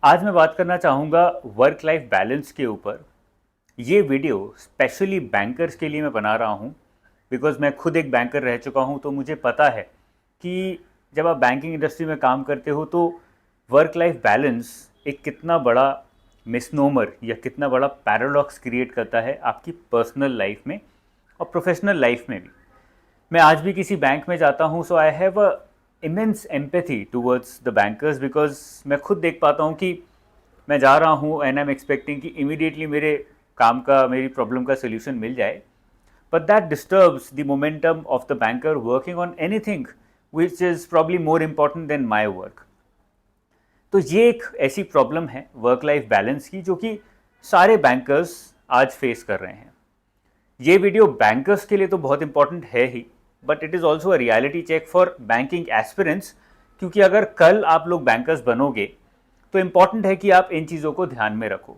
आज मैं बात करना चाहूँगा वर्क लाइफ बैलेंस के ऊपर। ये वीडियो स्पेशली बैंकर्स के लिए मैं बना रहा हूँ बिकॉज़ मैं खुद एक बैंकर रह चुका हूँ, तो मुझे पता है कि जब आप बैंकिंग इंडस्ट्री में काम करते हो तो वर्क लाइफ बैलेंस एक कितना बड़ा मिसनोमर या कितना बड़ा पैराडॉक्स क्रिएट करता है आपकी पर्सनल लाइफ में और प्रोफेशनल लाइफ में भी। मैं आज भी किसी बैंक में जाता हूँ, so I have a immense empathy towards the bankers because मैं खुद देख पाता हूँ कि मैं जा रहा हूँ एंड आई एम एक्सपेक्टिंग कि इमीडिएटली मेरे काम का, मेरी प्रॉब्लम का सोल्यूशन मिल जाए, but that disturbs the momentum of the banker working on anything which is probably more important than my work. तो ये एक ऐसी प्रॉब्लम है वर्क लाइफ बैलेंस की जो कि सारे बैंकर्स आज फेस कर रहे हैं। ये वीडियो बैंकर्स के लिए तो बहुत इंपॉर्टेंट है ही, but it is also a reality check for banking aspirants, क्योंकि अगर कल आप लोग बैंकर्स बनोगे तो इम्पॉर्टेंट है कि आप इन चीज़ों को ध्यान में रखो।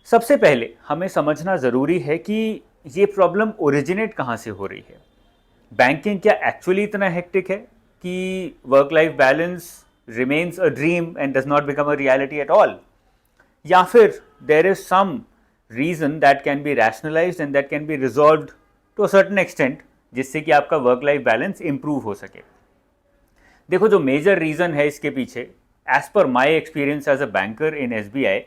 सबसे पहले हमें समझना ज़रूरी है कि ये प्रॉब्लम ओरिजिनेट कहाँ से हो रही है। बैंकिंग क्या एक्चुअली इतना हेक्टिक है कि work life balance remains a dream and does not become a reality at all, या फिर there is some reason that can be rationalized and that can be resolved to a certain extent, जिससे कि आपका work life balance improve हो सके। देखो, जो major reason है इसके पीछे, as per my experience as a banker in SBI,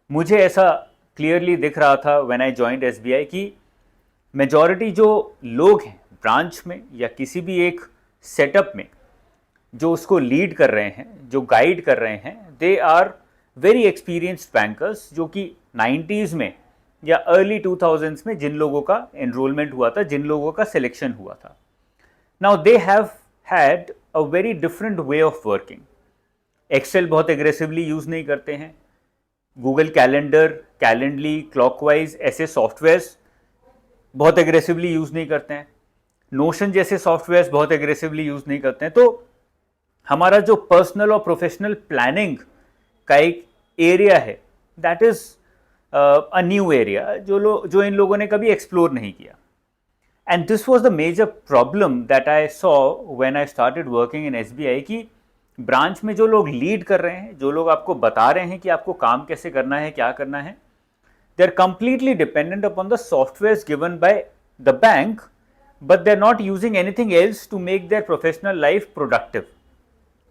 मुझे ऐसा क्लियरली दिख रहा था व्हेन आई जॉइंड SBI कि मेजॉरिटी जो लोग हैं ब्रांच में या किसी भी एक सेटअप में जो उसको लीड कर रहे हैं, जो गाइड कर रहे हैं, they are very experienced bankers, जो कि 90s में या अर्ली 2000s में जिन लोगों का एनरोलमेंट हुआ था, जिन लोगों का सिलेक्शन हुआ था। Now they have had a very different way of working. Excel बहुत एग्रेसिवली यूज़ नहीं करते हैं, गूगल कैलेंडर, कैलेंडली, क्लॉकवाइज ऐसे सॉफ्टवेयर्स बहुत एग्रेसिवली यूज़ नहीं करते हैं, नोशन जैसे सॉफ्टवेयर्स बहुत एग्रेसिवली यूज़ नहीं करते हैं। तो हमारा जो पर्सनल और प्रोफेशनल प्लानिंग का एक एरिया है, that is a new area जो इन लोगों ने कभी एक्सप्लोर नहीं किया। And this was the major problem that I saw when I started working in SBI कि ब्रांच में जो लोग लीड कर रहे हैं, जो लोग आपको बता रहे हैं कि आपको काम कैसे करना है, क्या करना है, they are completely dependent upon the softwares given by the bank, but they are not using anything else to make their professional life productive.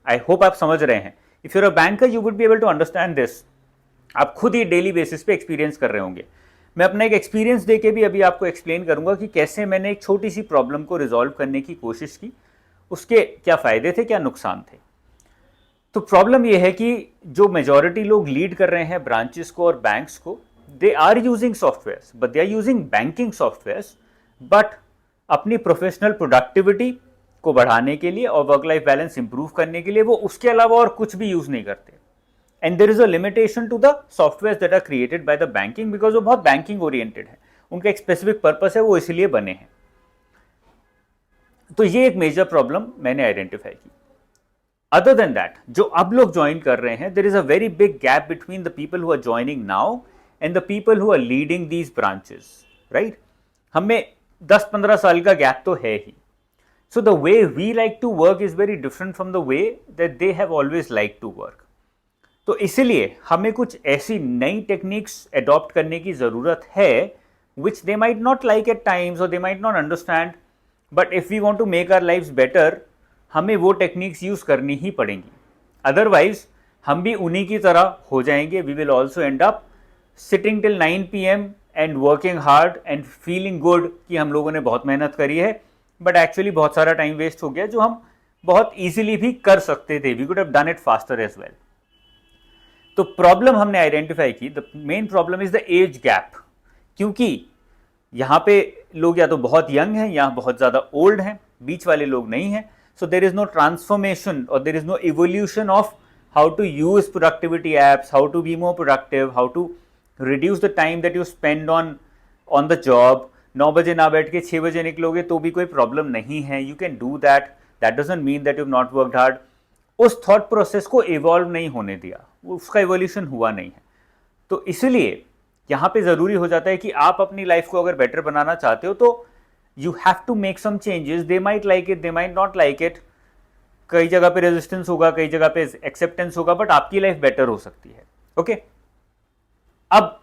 I hope आप समझ रहे हैं। If you're a banker, you would be able to understand this. आप खुद ही daily basis पे experience कर रहे होंगे। मैं अपना एक एक्सपीरियंस दे के भी अभी आपको एक्सप्लेन करूंगा कि कैसे मैंने एक छोटी सी प्रॉब्लम को रिजॉल्व करने की कोशिश की, उसके क्या फ़ायदे थे, क्या नुकसान थे। तो प्रॉब्लम यह है कि जो मेजॉरिटी लोग लीड कर रहे हैं ब्रांचेस को और बैंक्स को, they are using softwares, but they are using banking softwares, but अपनी प्रोफेशनल प्रोडक्टिविटी को बढ़ाने के लिए और वर्क लाइफ बैलेंस इंप्रूव करने के लिए वो उसके अलावा और कुछ भी यूज नहीं करते। And there is a limitation to the software that are created by the banking, because वो बहुत बैंकिंग ओरिएंटेड है, उनका एक स्पेसिफिक पर्पस है, वो इसलिए बने हैं। तो ये एक मेजर प्रॉब्लम मैंने आइडेंटिफाई की। अदर देन दैट, जो अब लोग ज्वाइन कर रहे हैं, there is a very big gap between the people who are joining now and the people who are leading these branches, right? हमें 10-15 साल का गैप तो है ही। So the way we like to work is very different from the way that they have always liked to work. तो इसीलिए हमें कुछ ऐसी नई टेक्निक्स अडॉप्ट करने की ज़रूरत है which they might not like at times or they might not understand, but if we want to make our lives better, हमें वो टेक्निक्स यूज़ करनी ही पड़ेंगी। अदरवाइज हम भी उन्हीं की तरह हो जाएंगे। We will also end up sitting till 9 PM and working hard and feeling good कि हम लोगों ने बहुत मेहनत करी है, बट एक्चुअली बहुत सारा टाइम वेस्ट हो गया जो हम बहुत इजीली भी कर सकते थे। We could have done it faster as well. तो प्रॉब्लम हमने आइडेंटिफाई की, the main problem is the age gap, क्योंकि यहाँ पे लोग या तो बहुत यंग हैं या बहुत ज़्यादा ओल्ड हैं, बीच वाले लोग नहीं हैं। So there is no transformation और there is no evolution of how to use productivity apps, how to be more productive, how to reduce the time that you spend on the job. 9 बजे ना बैठ के 6 बजे निकलोगे तो भी कोई प्रॉब्लम नहीं है, you can do that, that doesn't mean that you have not worked hard. उस थॉट प्रोसेस को इवॉल्व नहीं होने दिया, उसका इवोल्यूशन हुआ नहीं है। तो इसलिए यहाँ पे ज़रूरी हो जाता है कि आप अपनी लाइफ को अगर बेटर बनाना चाहते हो तो you have to make some changes. They might like it, they might not like it, कई जगह पे रेजिस्टेंस होगा, कई जगह पे एक्सेप्टेंस होगा, बट आपकी लाइफ बेटर हो सकती है। ओके, अब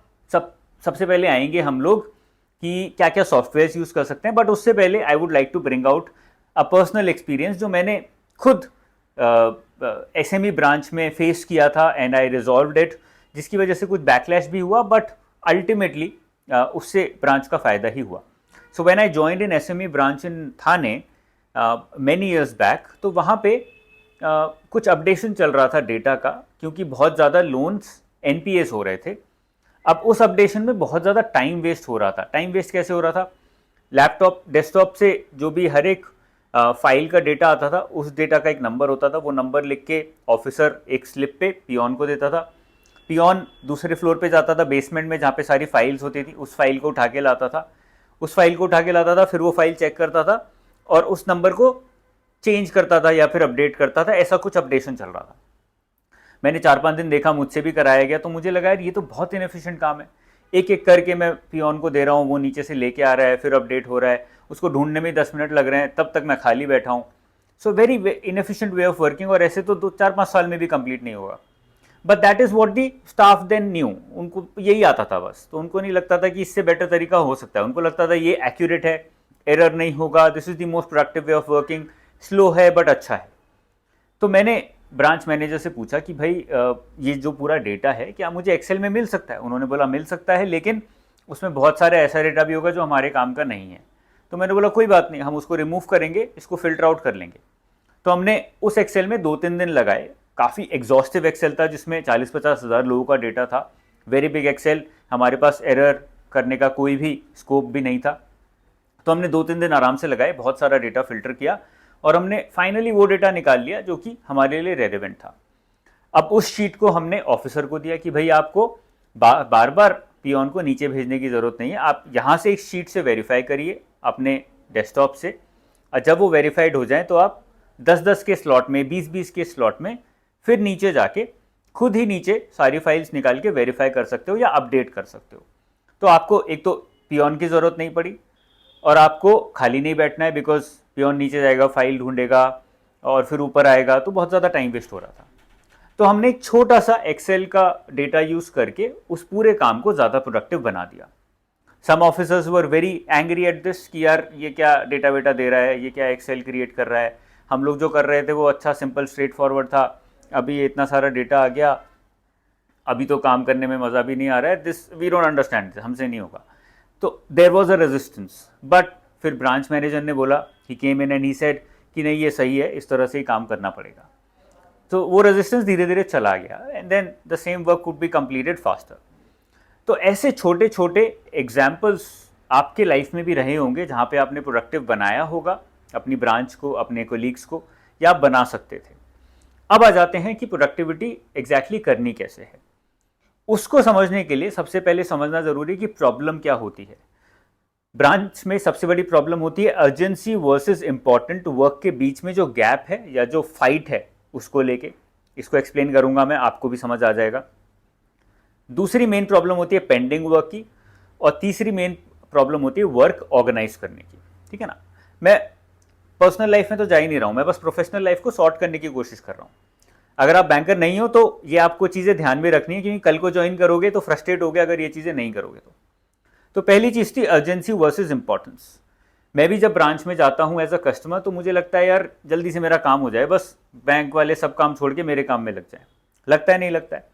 सबसे पहले आएंगे हम लोग कि क्या क्या सॉफ्टवेयर यूज कर सकते हैं, बट उससे पहले I would like to bring out a personal experience जो मैंने खुद एसएमई ब्रांच में फेस किया था एंड आई रिजॉल्व्ड इट, जिसकी वजह से कुछ बैकलैश भी हुआ, बट अल्टीमेटली उससे ब्रांच का फायदा ही हुआ। So when I joined in SME branch in Thane many years back, तो वहाँ पे कुछ अपडेशन चल रहा था डेटा का, क्योंकि बहुत ज़्यादा लोन्स एनपीएस हो रहे थे। अब उस अपडेशन में बहुत ज़्यादा टाइम वेस्ट हो रहा था। टाइम वेस्ट कैसे हो रहा था? लैपटॉप डेस्कटॉप से जो भी हर एक फाइल का डेटा आता था, उस डेटा का एक नंबर होता था, वो नंबर लिख के ऑफिसर एक स्लिप पे पियोन को देता था। पियोन दूसरे फ्लोर पे जाता था बेसमेंट में, जहाँ पे सारी फाइल्स होती थी, उस फाइल को उठा के लाता था। फिर वो फाइल चेक करता था और उस नंबर को चेंज करता था या फिर अपडेट करता था। ऐसा कुछ अपडेशन चल रहा था। मैंने 4-5 दिन देखा, मुझसे भी कराया गया, तो मुझे लगा यार ये तो बहुत इनएफिशिएंट काम है। एक एक करके मैं पियोन को दे रहा हूँ, वो नीचे से लेके आ रहा है, फिर अपडेट हो रहा है, उसको ढूंढने में 10 मिनट लग रहे हैं, तब तक मैं खाली बैठा हूँ। So very inefficient way of working, और ऐसे तो 4-5 साल में भी कंप्लीट नहीं होगा। But that is what the staff then knew. उनको यही आता था बस, तो उनको नहीं लगता था कि इससे बेटर तरीका हो सकता है। उनको लगता था ये एक्यूरेट है, एरर नहीं होगा, this is the most productive way of working, slow है बट अच्छा है। तो मैंने ब्रांच मैनेजर से पूछा कि भाई ये जो पूरा डेटा है क्या मुझे एक्सेल में मिल सकता है? उन्होंने बोला मिल सकता है, लेकिन उसमें बहुत सारे ऐसा डेटा भी होगा जो हमारे काम का नहीं है। तो मैंने बोला कोई बात नहीं, हम उसको रिमूव करेंगे, इसको फिल्टर आउट कर लेंगे। तो हमने उस एक्सेल में 2-3 दिन लगाए। काफ़ी एग्जॉस्टिव एक्सेल था, जिसमें 40-50 हज़ार लोगों का डेटा था। वेरी बिग एक्सेल, हमारे पास एरर करने का कोई भी स्कोप भी नहीं था। तो हमने 2-3 दिन आराम से लगाए, बहुत सारा डेटा फिल्टर किया, और हमने फाइनली वो डेटा निकाल लिया जो कि हमारे लिए रेलेवेंट था। अब उस शीट को हमने ऑफिसर को दिया कि भाई आपको बार बार पियोन को नीचे भेजने की ज़रूरत नहीं है, आप यहाँ से इस शीट से वेरीफाई करिए अपने डेस्कटॉप से, और जब वो वेरीफाइड हो जाए तो आप 10-10 के स्लॉट में, 20-20 के स्लॉट में फिर नीचे जाके खुद ही नीचे सारी फाइल्स निकाल के वेरीफाई कर सकते हो या अपडेट कर सकते हो। तो आपको एक तो पियोन की ज़रूरत नहीं पड़ी, और आपको खाली नहीं बैठना है, बिकॉज पियोन नीचे जाएगा, फाइल ढूंढेगा और फिर ऊपर आएगा, तो बहुत ज़्यादा टाइम वेस्ट हो रहा था। तो हमने एक छोटा सा एक्सेल का डेटा यूज़ करके उस पूरे काम को ज़्यादा प्रोडक्टिव बना दिया। Some officers were very angry at this कि यार ये क्या डेटा वेटा दे रहा है, ये क्या एक्सेल क्रिएट कर रहा है, हम लोग जो कर रहे थे वो अच्छा सिंपल स्ट्रेट फॉरवर्ड था, अभी ये इतना सारा डेटा आ गया, अभी तो काम करने में मज़ा भी नहीं आ रहा है, दिस वी डोंट अंडरस्टैंड, हमसे नहीं होगा। तो there was a resistance, but फिर ब्रांच मैनेजर ने बोला, ही केम इन एंड ही सेड कि नहीं ये सही है, इस तरह से ही काम करना पड़ेगा। तो वो रेजिस्टेंस धीरे धीरे चला गया, and then the same work could be completed faster. तो ऐसे छोटे छोटे एग्जाम्पल्स आपके लाइफ में भी रहे होंगे जहाँ पे आपने प्रोडक्टिव बनाया होगा अपनी ब्रांच को, अपने कोलीग्स को, या आप बना सकते थे। अब आ जाते हैं कि प्रोडक्टिविटी एग्जैक्टली करनी कैसे है। उसको समझने के लिए सबसे पहले समझना जरूरी है कि प्रॉब्लम क्या होती है। ब्रांच में सबसे बड़ी प्रॉब्लम होती है अर्जेंसी वर्सेस इंपॉर्टेंट वर्क के बीच में जो गैप है या जो फाइट है, उसको लेके। इसको एक्सप्लेन करूंगा मैं, आपको भी समझ आ जाएगा। दूसरी मेन प्रॉब्लम होती है पेंडिंग वर्क की, और तीसरी मेन प्रॉब्लम होती है वर्क ऑर्गेनाइज करने की। ठीक है ना, मैं पर्सनल लाइफ में तो जा ही नहीं रहा हूं, मैं बस प्रोफेशनल लाइफ को सॉर्ट करने की कोशिश कर रहा हूं। अगर आप बैंकर नहीं हो तो ये आपको चीज़ें ध्यान में रखनी है, क्योंकि कल को ज्वाइन करोगे तो फ्रस्ट्रेट हो गया अगर ये चीज़ें नहीं करोगे तो पहली चीज़ थी अर्जेंसी वर्सेस इंपॉर्टेंस। मैं भी जब ब्रांच में जाता हूँ एज अ कस्टमर, तो मुझे लगता है यार जल्दी से मेरा काम हो जाए, बस बैंक वाले सब काम छोड़ के मेरे काम में लग जाए। लगता है नहीं लगता है?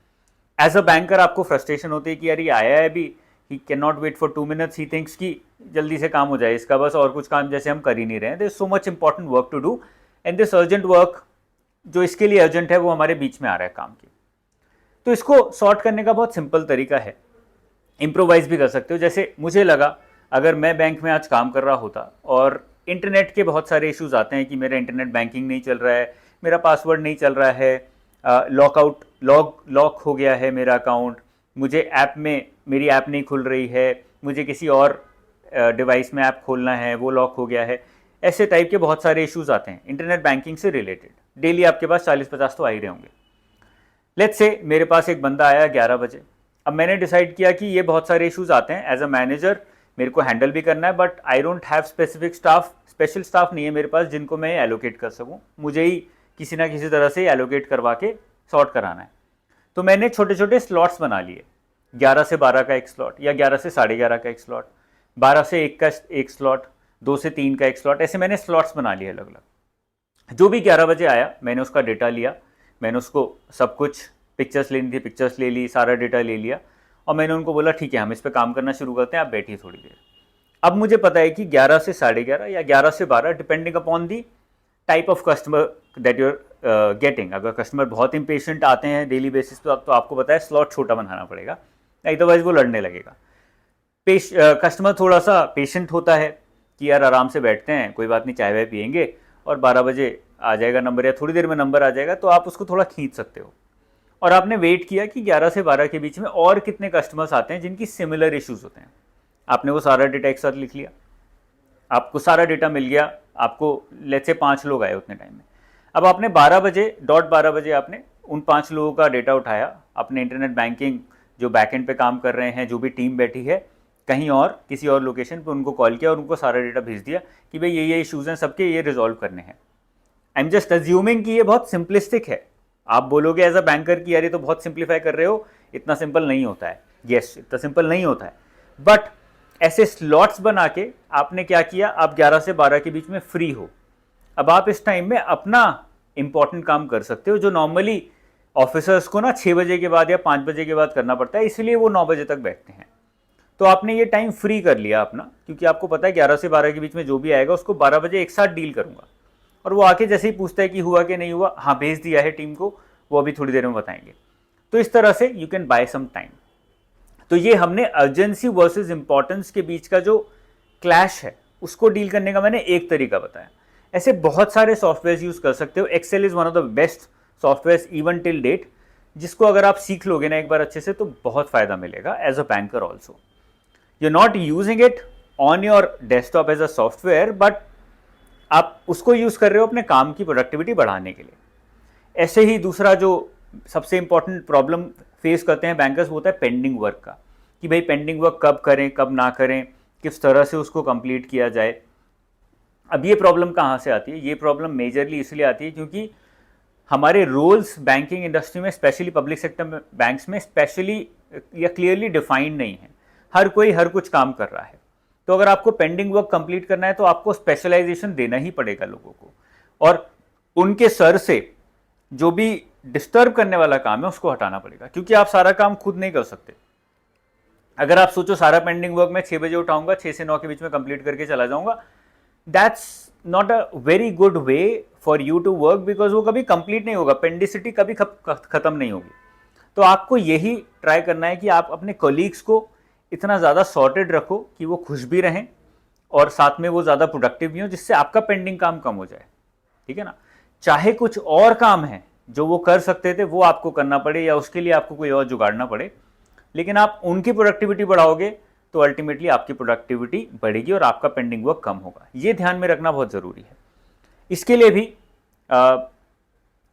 एज अ बैंकर आपको फ्रस्ट्रेशन होती है कि यार ये आया है अभी, he can not wait for 2 minutes, he thinks कि जल्दी से काम हो जाए इसका, बस और कुछ काम जैसे हम कर ही नहीं रहे हैं। There is so much important work to do, and this urgent work जो इसके लिए अर्जेंट है वो हमारे बीच में आ रहा है काम की। तो इसको सॉर्ट करने का बहुत सिंपल तरीका है, इम्प्रोवाइज भी कर सकते हो। जैसे मुझे लगा अगर मैं बैंक में आज काम कर रहा होता और इंटरनेट के बहुत सारे इश्यूज आते हैं कि मेरा इंटरनेट बैंकिंग नहीं चल रहा है, मेरा पासवर्ड नहीं चल रहा है, लॉक हो गया है मेरा अकाउंट, मुझे ऐप में मेरी ऐप नहीं खुल रही है, मुझे किसी और डिवाइस में ऐप खोलना है, वो लॉक हो गया है, ऐसे टाइप के बहुत सारे इश्यूज आते हैं इंटरनेट बैंकिंग से रिलेटेड। डेली आपके पास 40-50 तो आ ही रहे होंगे। लेट्स से मेरे पास एक बंदा आया 11 बजे। अब मैंने डिसाइड किया कि ये बहुत सारे इश्यूज आते हैं, एज अ मैनेजर मेरे को हैंडल भी करना है, but I don't have specific staff, special staff नहीं है मेरे पास जिनको मैं एलोकेट कर सकूं। मुझे ही किसी ना किसी तरह से एलोकेट करवा के सॉर्ट कराना है। तो मैंने छोटे छोटे स्लॉट्स बना लिए, 11 से 12 का एक स्लॉट, या 11 से 11:30 का एक स्लॉट, 12 से 1 का एक स्लॉट, 2 से 3 का एक स्लॉट, ऐसे मैंने स्लॉट्स बना लिए अलग अलग। जो भी 11 बजे आया मैंने उसका डेटा लिया, मैंने उसको सब कुछ पिक्चर्स लेनी थी पिक्चर्स ले ली, सारा डेटा ले लिया, और मैंने उनको बोला ठीक है हम इस पर काम करना शुरू करते हैं, आप बैठिए थोड़ी देर। अब मुझे पता है कि 11 से 11:30 या 11 से 12, depending upon the type of customer that you are getting. अगर कस्टमर बहुत इम्पेशेंट आते हैं डेली बेसिस पे तो आपको पता है स्लॉट छोटा बनाना पड़ेगा, अदरवाइज वो लड़ने लगेगा। कस्टमर थोड़ा सा पेशेंट होता है कि यार आराम से बैठते हैं, कोई बात नहीं, चाय वाय पियेंगे और 12 बजे आ जाएगा नंबर, या थोड़ी देर में नंबर आ जाएगा, तो आप उसको थोड़ा खींच सकते हो। और आपने वेट किया कि 11 से 12 के बीच में और कितने कस्टमर्स आते हैं जिनकी सिमिलर इश्यूज होते हैं। आपने वो सारा डेटा एक साथ लिख लिया, आपको सारा डेटा मिल गया, आपको लेट्स से 5 लोग आए उतने टाइम में। अब आपने 12 बजे, डॉट 12 बजे आपने उन 5 लोगों का डेटा उठाया, अपने इंटरनेट बैंकिंग जो बैकएंड पे काम कर रहे हैं, जो भी टीम बैठी है कहीं और किसी और लोकेशन पे, उनको कॉल किया और उनको सारा डेटा भेज दिया कि भाई ये इश्यूज़ हैं सबके, ये रिजॉल्व करने हैं। आई एम जस्ट अज्यूमिंग कि ये बहुत सिंपलिस्टिक है। आप बोलोगे एज अ बैंकर कि यार ये तो बहुत सिंप्लीफाई कर रहे हो, इतना सिंपल नहीं होता है। येस, इतना सिंपल नहीं होता है, बट ऐसे स्लॉट्स बना के आपने क्या किया, आप 11 से 12 के बीच में फ्री हो। अब आप इस टाइम में अपना इंपॉर्टेंट काम कर सकते हो, जो नॉर्मली ऑफिसर्स को ना 6 बजे के बाद या 5 बजे के बाद करना पड़ता है, इसलिए वो 9 बजे तक बैठते हैं। तो आपने ये टाइम फ्री कर लिया अपना, क्योंकि आपको पता है 11 से 12 के बीच में जो भी आएगा उसको 12 बजे एक साथ डील करूंगा, और वो आके जैसे ही पूछता है कि हुआ कि नहीं हुआ, हाँ भेज दिया है टीम को, वो अभी थोड़ी देर में बताएंगे। तो इस तरह से you can buy some time. तो ये हमने अर्जेंसी वर्सेस इंपॉर्टेंस के बीच का जो क्लैश है उसको डील करने का मैंने एक तरीका बताया। ऐसे बहुत सारे सॉफ्टवेयर यूज कर सकते हो। Excel is one of the best software even till date, जिसको अगर आप सीख लोगे ना एक बार अच्छे से तो बहुत फायदा मिलेगा as a banker also. You are not using it on your desktop as a software, but आप उसको यूज कर रहे हो अपने काम की प्रोडक्टिविटी बढ़ाने के लिए। ऐसे ही दूसरा जो सबसे इंपॉर्टेंट प्रॉब्लम फेस करते हैं बैंकर्स, वो होता है पेंडिंग वर्क का, कि भाई पेंडिंग वर्क कब करें कब ना करें, किस तरह से उसको कंप्लीट किया जाए। अब ये प्रॉब्लम कहाँ से आती है? ये प्रॉब्लम मेजरली इसलिए आती है क्योंकि हमारे रूल्स बैंकिंग इंडस्ट्री में, स्पेशली पब्लिक सेक्टर में, बैंक्स में स्पेशली या क्लियरली डिफाइंड नहीं है। हर कोई हर कुछ काम कर रहा है। तो अगर आपको पेंडिंग वर्क कंप्लीट करना है तो आपको स्पेशलाइजेशन देना ही पड़ेगा लोगों को, और उनके सर से जो भी डिस्टर्ब करने वाला काम है उसको हटाना पड़ेगा, क्योंकि आप सारा काम खुद नहीं कर सकते। अगर आप सोचो सारा पेंडिंग वर्क मैं 6 बजे उठाऊंगा, 6 से 9 के बीच में कंप्लीट करके चला जाऊंगा, that's not a very good way for you to work, because वो कभी कंप्लीट नहीं होगा, पेंडिसिटी कभी खत्म नहीं होगी। तो आपको यही ट्राई करना है कि आप अपने कोलीग्स को इतना ज़्यादा सॉर्टेड रखो कि वो खुश भी रहें और साथ में वो ज़्यादा प्रोडक्टिव भी हो, जिससे आपका पेंडिंग काम कम हो जाए। ठीक है ना? चाहे कुछ और काम है जो वो कर सकते थे वो आपको करना पड़े, या उसके लिए आपको कोई और जुगाड़ना पड़े, लेकिन आप उनकी प्रोडक्टिविटी बढ़ाओगे तो अल्टीमेटली आपकी प्रोडक्टिविटी बढ़ेगी और आपका पेंडिंग वर्क कम होगा। ये ध्यान में रखना बहुत ज़रूरी है। इसके लिए भी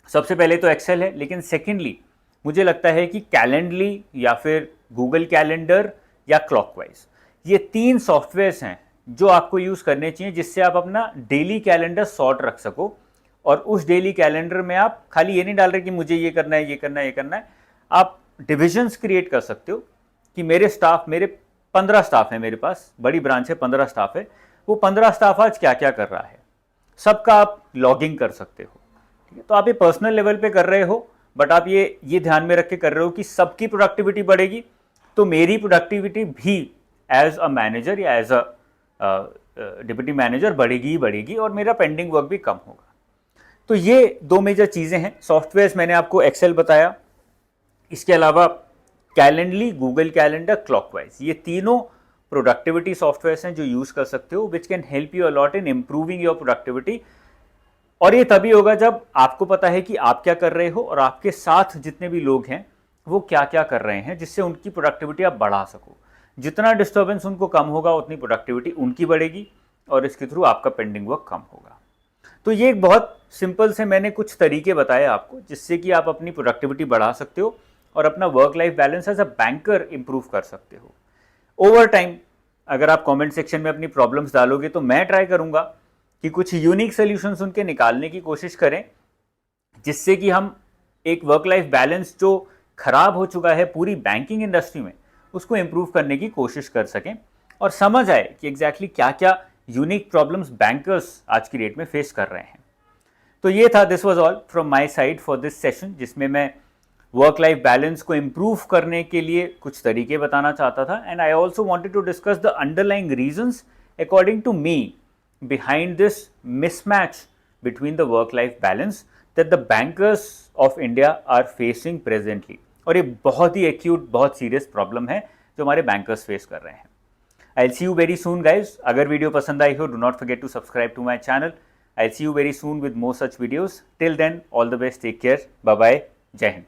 सबसे पहले तो एक्सेल है, लेकिन सेकेंडली मुझे लगता है कि कैलेंडली या फिर गूगल कैलेंडर या क्लॉकवाइज, ये 3 सॉफ्टवेयर्स हैं जो आपको यूज़ करने चाहिए, जिससे आप अपना डेली कैलेंडर सॉर्ट रख सको। और उस डेली कैलेंडर में आप खाली ये नहीं डाल रहे कि मुझे ये करना है, ये करना है, ये करना है। आप डिविजन्स क्रिएट कर सकते हो कि मेरे 15 स्टाफ है, मेरे पास बड़ी ब्रांच है, 15 स्टाफ है, वो 15 स्टाफ आज क्या क्या कर रहा है, सबका आप लॉगिंग कर सकते हो। ठीक है? तो आप ये पर्सनल लेवल पे कर रहे हो, बट आप ये ध्यान में रख के कर रहे हो कि सबकी प्रोडक्टिविटी बढ़ेगी, तो मेरी प्रोडक्टिविटी भी एज अ मैनेजर या एज अ डिप्टी मैनेजर बढ़ेगी ही बढ़ेगी, और मेरा पेंडिंग वर्क भी कम होगा। तो ये 2 मेजर चीज़ें हैं। सॉफ्टवेयर्स मैंने आपको एक्सेल बताया, इसके अलावा कैलेंडली, गूगल कैलेंडर, क्लॉकवाइज, ये तीनों प्रोडक्टिविटी सॉफ्टवेयर्स हैं जो यूज़ कर सकते हो, which can help you a lot in improving your productivity. और ये तभी होगा जब आपको पता है कि आप क्या कर रहे हो और आपके साथ जितने भी लोग हैं वो क्या क्या कर रहे हैं, जिससे उनकी प्रोडक्टिविटी आप बढ़ा सको। जितना डिस्टर्बेंस उनको कम होगा उतनी प्रोडक्टिविटी उनकी बढ़ेगी, और इसके थ्रू आपका पेंडिंग वर्क कम होगा। तो ये एक बहुत सिंपल से मैंने कुछ तरीके बताए आपको, जिससे कि आप अपनी प्रोडक्टिविटी बढ़ा सकते हो और अपना work life balance as a banker improve कर सकते हो। ओवर टाइम अगर आप कमेंट सेक्शन में अपनी प्रॉब्लम्स डालोगे तो मैं ट्राई करूंगा कि कुछ यूनिक सोल्यूशंस उनके निकालने की कोशिश करें, जिससे कि हम एक वर्क लाइफ बैलेंस जो खराब हो चुका है पूरी बैंकिंग इंडस्ट्री में, उसको इम्प्रूव करने की कोशिश कर सकें और समझ आए कि एग्जैक्टली क्या क्या यूनिक प्रॉब्लम्स बैंकर्स आज की डेट में फेस कर रहे हैं। तो ये था, this was all from my side for this session, जिसमें मैं वर्क लाइफ बैलेंस को इम्प्रूव करने के लिए कुछ तरीके बताना चाहता था। And I also wanted to discuss the underlying reasons according to me behind this mismatch between the work life balance that the bankers of India are facing presently। और ये बहुत ही एक्यूट, बहुत सीरियस प्रॉब्लम है जो हमारे bankers face कर रहे हैं। I'll see you very soon guys। अगर वीडियो पसंद आई हो, do not forget to subscribe to my channel। I'll see you very soon with more such videos। Till then, all the best, take care, bye bye, जय हिंद।